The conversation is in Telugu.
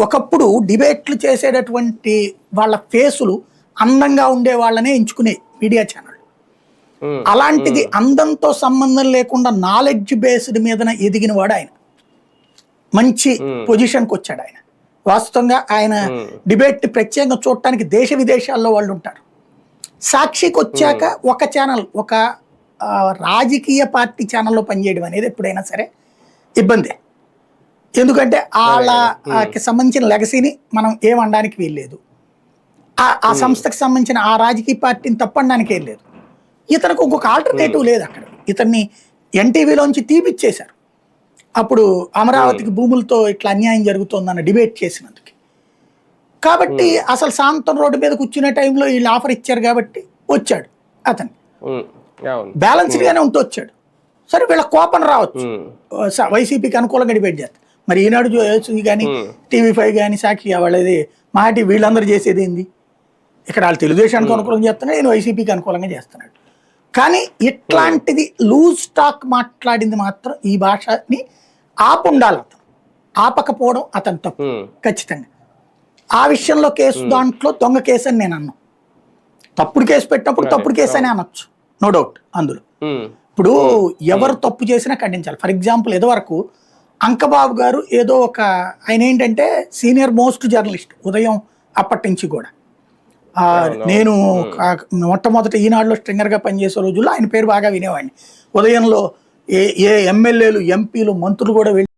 ఒకప్పుడు డిబేట్లు చేసేటటువంటి వాళ్ళ ఫేసులు అందంగా ఉండే వాళ్ళనే ఎంచుకునే మీడియా ఛానల్. అలాంటిది అందంతో సంబంధం లేకుండా నాలెడ్జ్ బేస్డ్ మీదన ఎదిగిన వాడు ఆయన. మంచి పొజిషన్కి వచ్చాడు ఆయన. వాస్తవంగా ఆయన డిబేట్ ప్రత్యేకంగా చూడటానికి దేశ విదేశాల్లో వాళ్ళు ఉంటారు. సాక్షికి వచ్చాక ఒక ఛానల్, ఒక రాజకీయ పార్టీ ఛానల్లో పనిచేయడం అనేది ఎప్పుడైనా సరే ఇబ్బందే. ఎందుకంటే వాళ్ళకి సంబంధించిన లెగసీని మనం ఏమనడానికి వీల్లేదు. ఆ సంస్థకి సంబంధించిన ఆ రాజకీయ పార్టీని తప్పనడానికి ఏం లేదు. ఇతనికి ఇంకొక ఆల్టర్నేటివ్ లేదు అక్కడ. ఇతన్ని ఎన్టీవీలోంచి తీపిచ్చేశారు. అప్పుడు అమరావతికి భూములతో ఇట్లా అన్యాయం జరుగుతోందన్న డిబేట్ చేసినందుకు. కాబట్టి అసలు సాంతం రోడ్డు మీద కూర్చునే టైంలో వీళ్ళు ఆఫర్ ఇచ్చారు కాబట్టి వచ్చాడు అతను. బ్యాలెన్స్డ్గానే ఉంటూ వచ్చాడు. సరే వీళ్ళ కోపం రావచ్చు, వైసీపీకి అనుకూలంగా డిబేట్ చేస్తారు. మరి ఈనాడు కానీ టీవీ5 కానీ సాక్షి వాళ్ళది మాటి వీళ్ళందరూ చేసేది ఏంది? ఇక్కడ వాళ్ళు తెలుగుదేశానికి అనుకూలంగా చేస్తున్నాడు, నేను వైసీపీకి అనుకూలంగా చేస్తున్నాడు. కానీ ఇట్లాంటిది లూజ్ టాక్ మాట్లాడింది మాత్రం ఈ భాషని ఆపుండాలి. అతను ఆపకపోవడం అతను తప్పు ఖచ్చితంగా. ఆ విషయంలో కేసు దాంట్లో దొంగ కేసు అని నేను అన్నాను. తప్పుడు కేసు పెట్టినప్పుడు తప్పుడు కేసు అని అనొచ్చు, నో డౌట్. అందులో ఇప్పుడు ఎవరు తప్పు చేసినా ఖండించాలి. ఫర్ ఎగ్జాంపుల్ ఇదివరకు అంకబాబు గారు ఏదో ఒక ఆయన ఏంటంటే సీనియర్ మోస్ట్ జర్నలిస్ట్ ఉదయం అప్పటి నుంచి కూడా. నేను మొట్టమొదటి ఈనాడులో స్ట్రింగర్గా పనిచేసే రోజుల్లో ఆయన పేరు బాగా వినేవాడిని. ఉదయంలో ఏ ఎమ్మెల్యేలు, ఎంపీలు, మంత్రులు కూడా వెళ్ళి